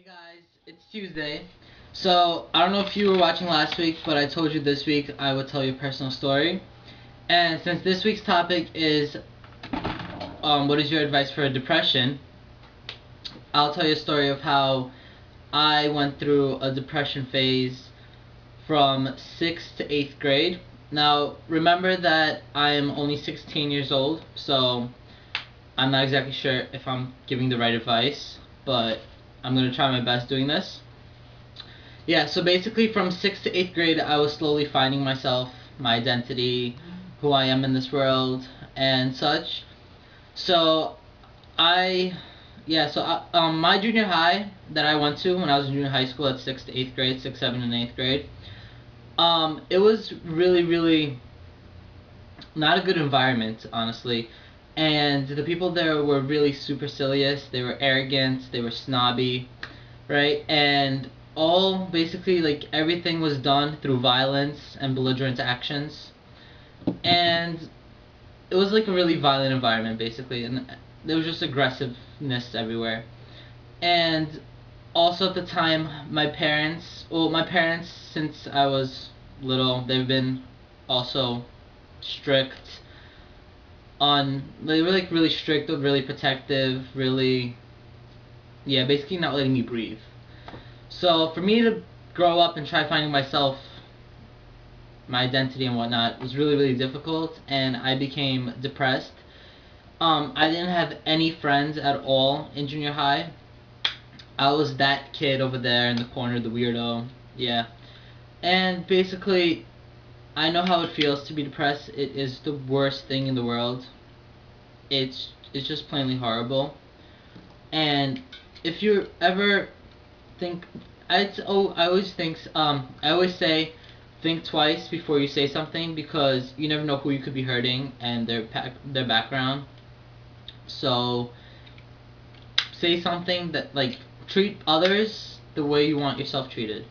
Hey guys, it's Tuesday. So, I don't know if you were watching last week, but I told you this week I would tell you a personal story. And since this week's topic is what is your advice for depression, I'll tell you a story of how I went through a depression phase from 6th to 8th grade. Now, remember that I'm only 16 years old, so I'm not exactly sure if I'm giving the right advice, but I'm going to try my best doing this. Yeah, so basically from 6th to 8th grade, I was slowly finding myself, my identity, who I am in this world, and such. So, I, my junior high that I went to when I was in junior high school at 6th to 8th grade, 6th, 7th, and 8th grade, it was really, really not a good environment, honestly. And the people there were really supercilious, they were arrogant, they were snobby, right? And all basically like everything was done through violence and belligerent actions. And it was like a really violent environment basically, and there was just aggressiveness everywhere. And also at the time, my parents since I was little, they've been also strict they were like really strict, really protective, really, yeah, basically not letting me breathe. So for me to grow up and try finding myself, my identity and whatnot was really, really difficult, and I became depressed. I didn't have any friends at all in junior high. I was that kid over there in the corner, the weirdo. Yeah. And basically, I know how it feels to be depressed. It is the worst thing in the world. It's just plainly horrible. And if you ever think, I always think, I always say, think twice before you say something, because you never know who you could be hurting and their background. So say something that, like, treat others the way you want yourself treated,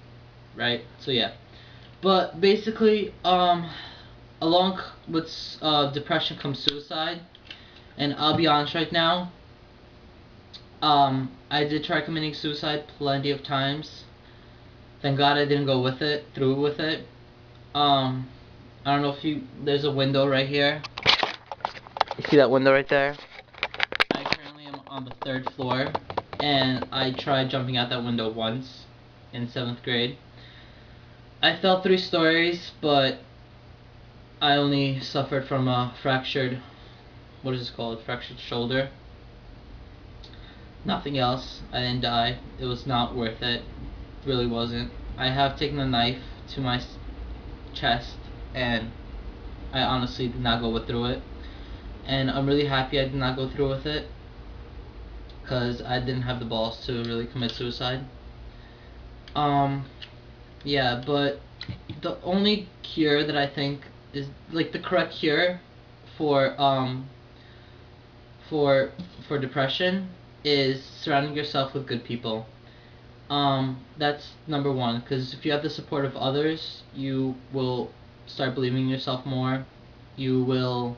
right? So yeah. But basically, along with depression comes suicide, and I'll be honest right now. I did try committing suicide plenty of times. Thank God I didn't go through with it. Um, I don't know if there's a window right here. You see that window right there? I currently am on the 3rd floor, and I tried jumping out that window once in 7th grade. I fell 3 stories, but I only suffered from a what is this called? Fractured shoulder. Nothing else. I didn't die. It was not worth it. It really wasn't. I have taken a knife to my chest, and I honestly did not go through it. And I'm really happy I did not go through with it, because I didn't have the balls to really commit suicide. Um, yeah, but the only cure that I think is like the correct cure for for for depression is surrounding yourself with good people. That's number one, because if you have the support of others, you will start believing in yourself more. You will,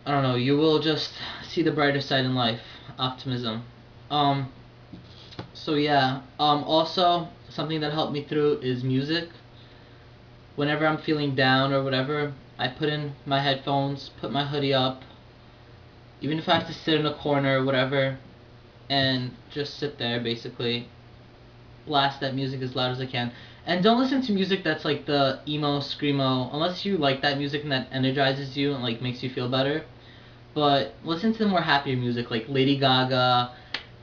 I don't know, you will just see the brighter side in life. Optimism. Um, so yeah, also, something that helped me through is music. Whenever I'm feeling down or whatever, I put in my headphones, put my hoodie up, even if I have to sit in a corner or whatever, and just sit there basically, blast that music as loud as I can. And don't listen to music that's like the emo, screamo, unless you like that music and that energizes you and like makes you feel better. But listen to the more happier music like Lady Gaga,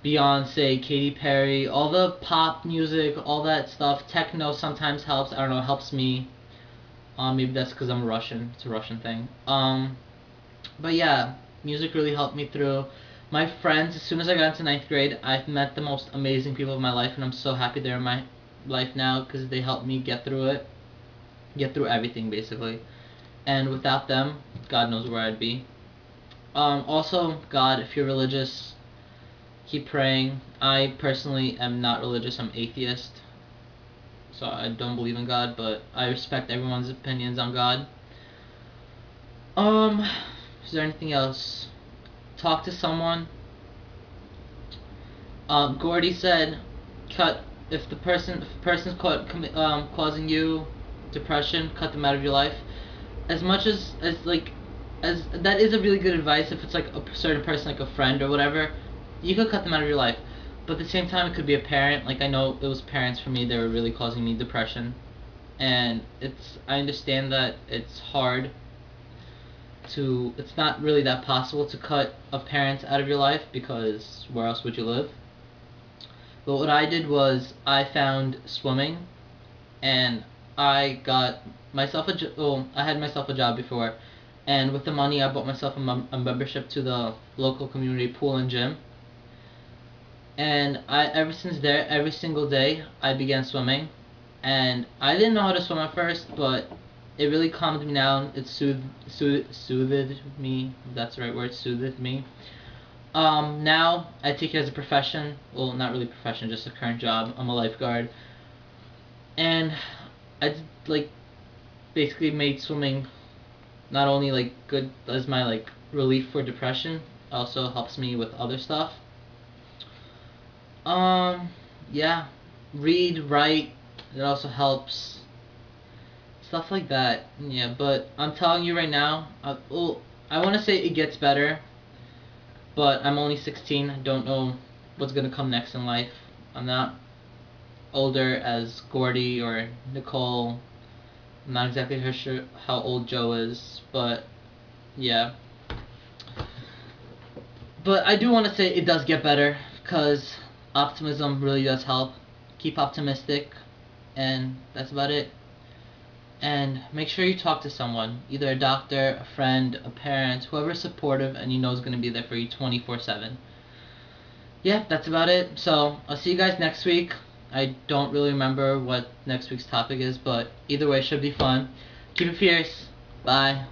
Beyonce, Katy Perry, all the pop music, all that stuff. Techno sometimes helps. I don't know, it helps me. Maybe that's because I'm Russian. It's a Russian thing. But yeah, music really helped me through. My friends, as soon as I got into 9th grade, I've met the most amazing people of my life, and I'm so happy they're in my life now because they helped me get through it, get through everything basically. And without them, God knows where I'd be. Also, God, if you're religious, keep praying. I personally am not religious. I'm atheist, so I don't believe in God, but I respect everyone's opinions on God. Um, is there anything else? Talk to someone. Gordy said, cut if the person's causing you depression, cut them out of your life. As much as like as that is a really good advice if it's like a certain person, like a friend or whatever, you could cut them out of your life. But at the same time, it could be a parent. Like I know it was parents for me; they were really causing me depression, and I understand that it's hard to. It's not really that possible to cut a parent out of your life because where else would you live? But what I did was I found swimming, and I got I had myself a job before, and with the money I bought myself a membership to the local community pool and gym. And I ever since there, every single day I began swimming, and I didn't know how to swim at first, but it really calmed me down. It soothed me. If that's the right word. Soothed me. Now I take it as a profession. Well, not really profession, just a current job. I'm a lifeguard, and I like basically made swimming not only like good as my like relief for depression, also helps me with other stuff. Um, yeah, read, write. It also helps. Stuff like that. Yeah, but I'm telling you right now, I want to say it gets better, but I'm only 16. I don't know what's gonna come next in life. I'm not older as Gordy or Nicole. I'm not exactly sure how old Joe is, but yeah. But I do want to say it does get better because optimism really does help. Keep optimistic, and that's about it. And make sure you talk to someone, either a doctor, a friend, a parent, whoever's supportive and you know is going to be there for you 24/7. Yeah, that's about it. So I'll see you guys next week. I don't really remember what next week's topic is, but either way, it should be fun. Keep it fierce. Bye.